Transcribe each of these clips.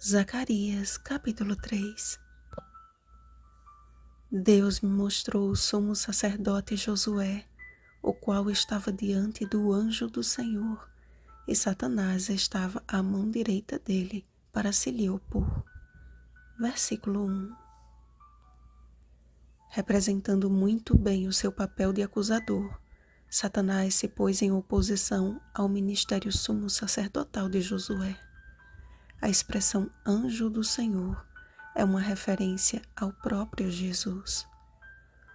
Zacarias, capítulo 3. Deus me mostrou o sumo sacerdote Josué, o qual estava diante do anjo do Senhor, e Satanás estava à mão direita dele para se lhe opor. Versículo 1. Representando muito bem o seu papel de acusador, Satanás se pôs em oposição ao ministério sumo sacerdotal de Josué. A expressão anjo do Senhor é uma referência ao próprio Jesus,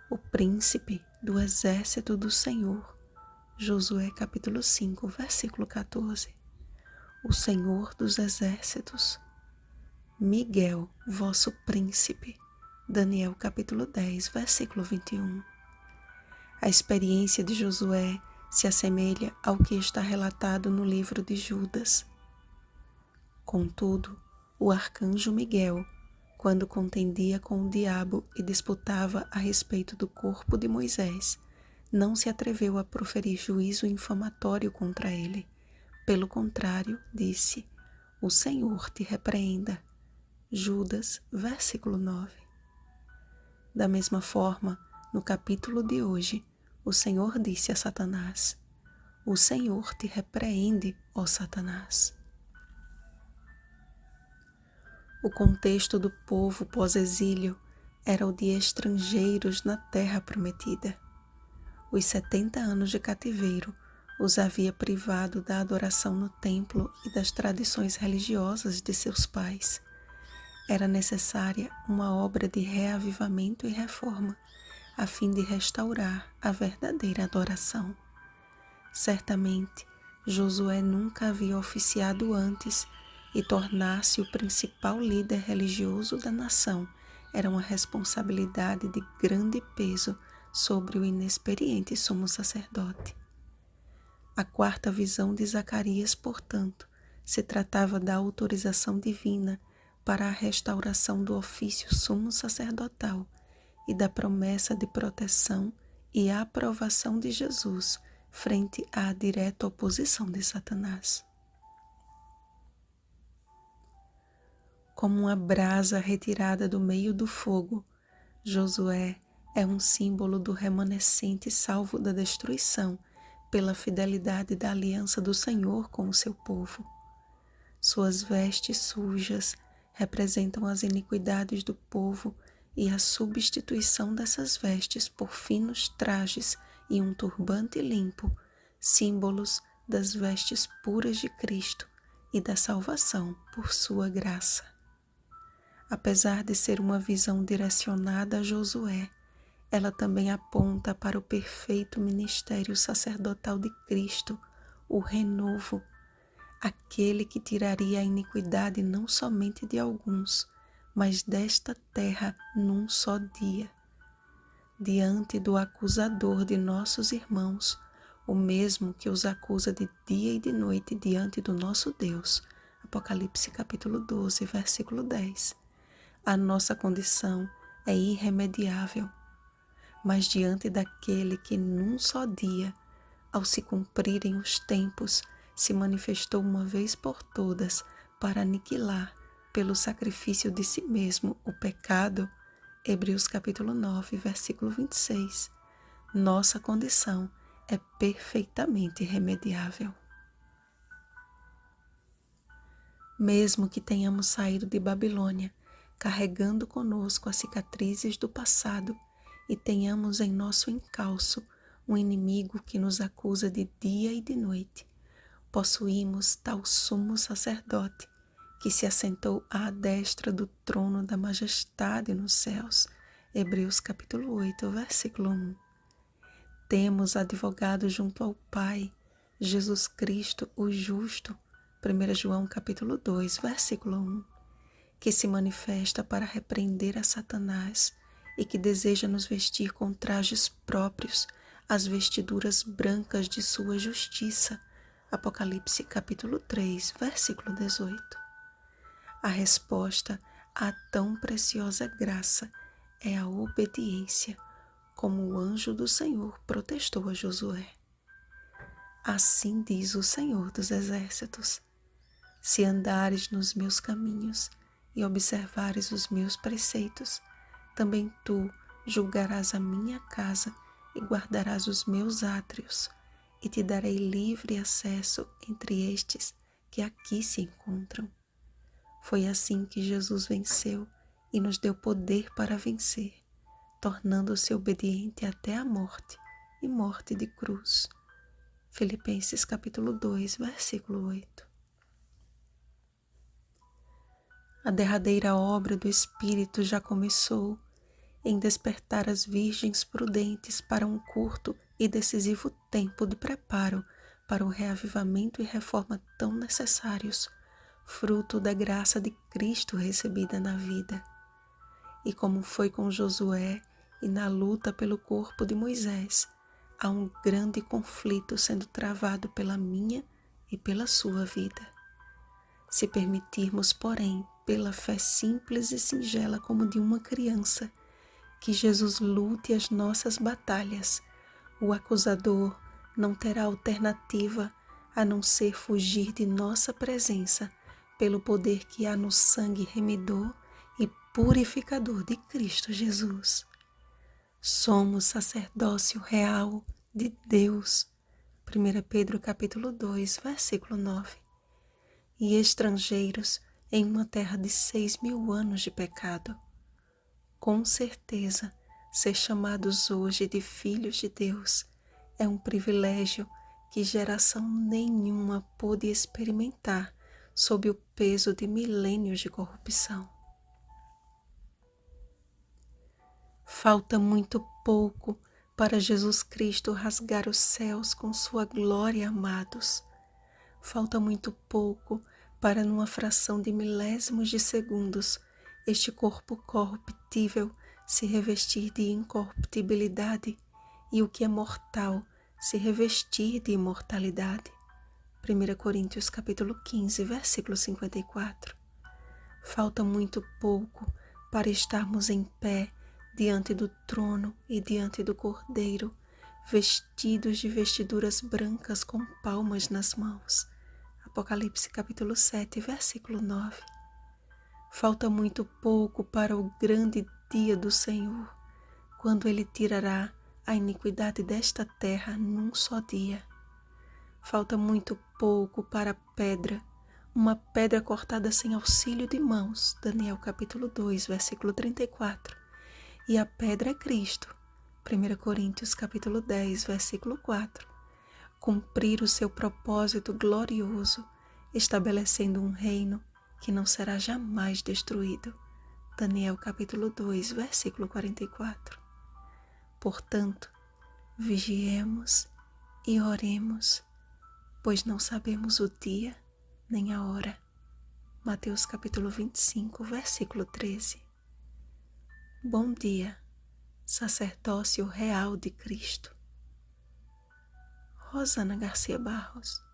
o príncipe do exército do Senhor. Josué capítulo 5, versículo 14. O Senhor dos exércitos. Miguel, vosso príncipe. Daniel capítulo 10, versículo 21. A experiência de Josué se assemelha ao que está relatado no livro de Judas. Contudo, o arcanjo Miguel, quando contendia com o diabo e disputava a respeito do corpo de Moisés, não se atreveu a proferir juízo infamatório contra ele. Pelo contrário, disse: "O Senhor te repreenda." Judas, versículo 9. Da mesma forma, no capítulo de hoje, o Senhor disse a Satanás: "O Senhor te repreende, ó Satanás." O contexto do povo pós-exílio era o de estrangeiros na terra prometida. Os 70 anos de cativeiro os havia privado da adoração no templo e das tradições religiosas de seus pais. Era necessária uma obra de reavivamento e reforma, a fim de restaurar a verdadeira adoração. Certamente, Josué nunca havia oficiado antes, e tornar-se o principal líder religioso da nação era uma responsabilidade de grande peso sobre o inexperiente sumo sacerdote. A quarta visão de Zacarias, portanto, se tratava da autorização divina para a restauração do ofício sumo sacerdotal e da promessa de proteção e aprovação de Jesus frente à direta oposição de Satanás. Como uma brasa retirada do meio do fogo, Josué é um símbolo do remanescente salvo da destruição pela fidelidade da aliança do Senhor com o seu povo. Suas vestes sujas representam as iniquidades do povo e a substituição dessas vestes por finos trajes e um turbante limpo, símbolos das vestes puras de Cristo e da salvação por sua graça. Apesar de ser uma visão direcionada a Josué, ela também aponta para o perfeito ministério sacerdotal de Cristo, o renovo, aquele que tiraria a iniquidade não somente de alguns, mas desta terra num só dia. Diante do acusador de nossos irmãos, o mesmo que os acusa de dia e de noite diante do nosso Deus. Apocalipse capítulo 12, versículo 10. A nossa condição é irremediável, mas diante daquele que num só dia, ao se cumprirem os tempos, se manifestou uma vez por todas para aniquilar, pelo sacrifício de si mesmo, o pecado, Hebreus capítulo 9, versículo 26, nossa condição é perfeitamente remediável. Mesmo que tenhamos saído de Babilônia, carregando conosco as cicatrizes do passado, e tenhamos em nosso encalço um inimigo que nos acusa de dia e de noite, possuímos tal sumo sacerdote que se assentou à destra do trono da majestade nos céus. Hebreus capítulo 8, versículo 1. Temos advogado junto ao Pai, Jesus Cristo, o justo, 1 João capítulo 2, versículo 1, que se manifesta para repreender a Satanás e que deseja nos vestir com trajes próprios, as vestiduras brancas de sua justiça. Apocalipse capítulo 3, versículo 18. A resposta à tão preciosa graça é a obediência, como o anjo do Senhor protestou a Josué. Assim diz o Senhor dos Exércitos: se andares nos meus caminhos e observares os meus preceitos, também tu julgarás a minha casa e guardarás os meus átrios, e te darei livre acesso entre estes que aqui se encontram. Foi assim que Jesus venceu e nos deu poder para vencer, tornando-se obediente até a morte e morte de cruz. Filipenses capítulo 2, versículo 8. A derradeira obra do Espírito já começou em despertar as virgens prudentes para um curto e decisivo tempo de preparo para o reavivamento e reforma tão necessários, fruto da graça de Cristo recebida na vida. E como foi com Josué e na luta pelo corpo de Moisés, há um grande conflito sendo travado pela minha e pela sua vida. Se permitirmos, porém, pela fé simples e singela como de uma criança, que Jesus lute as nossas batalhas, o acusador não terá alternativa a não ser fugir de nossa presença pelo poder que há no sangue remidor e purificador de Cristo Jesus. Somos sacerdócio real de Deus. 1 Pedro capítulo 2, versículo 9. E estrangeiros em uma terra de 6.000 anos de pecado. Com certeza, ser chamados hoje de filhos de Deus é um privilégio que geração nenhuma pôde experimentar sob o peso de milênios de corrupção. Falta muito pouco para Jesus Cristo rasgar os céus com sua glória, amados. Falta muito pouco para, numa fração de milésimos de segundos, este corpo corruptível se revestir de incorruptibilidade e o que é mortal se revestir de imortalidade. 1 Coríntios capítulo 15, versículo 54. Falta muito pouco para estarmos em pé diante do trono e diante do Cordeiro, vestidos de vestiduras brancas com palmas nas mãos. Apocalipse capítulo 7, versículo 9. Falta muito pouco para o grande dia do Senhor, quando Ele tirará a iniquidade desta terra num só dia. Falta muito pouco para a pedra, uma pedra cortada sem auxílio de mãos, Daniel capítulo 2, versículo 34. E a pedra é Cristo, 1 Coríntios capítulo 10, versículo 4. Cumprir o seu propósito glorioso, estabelecendo um reino que não será jamais destruído. Daniel capítulo 2, versículo 44. Portanto, vigiemos e oremos, pois não sabemos o dia nem a hora. Mateus capítulo 25, versículo 13. Bom dia, sacerdócio real de Cristo. Rosana Garcia Barros.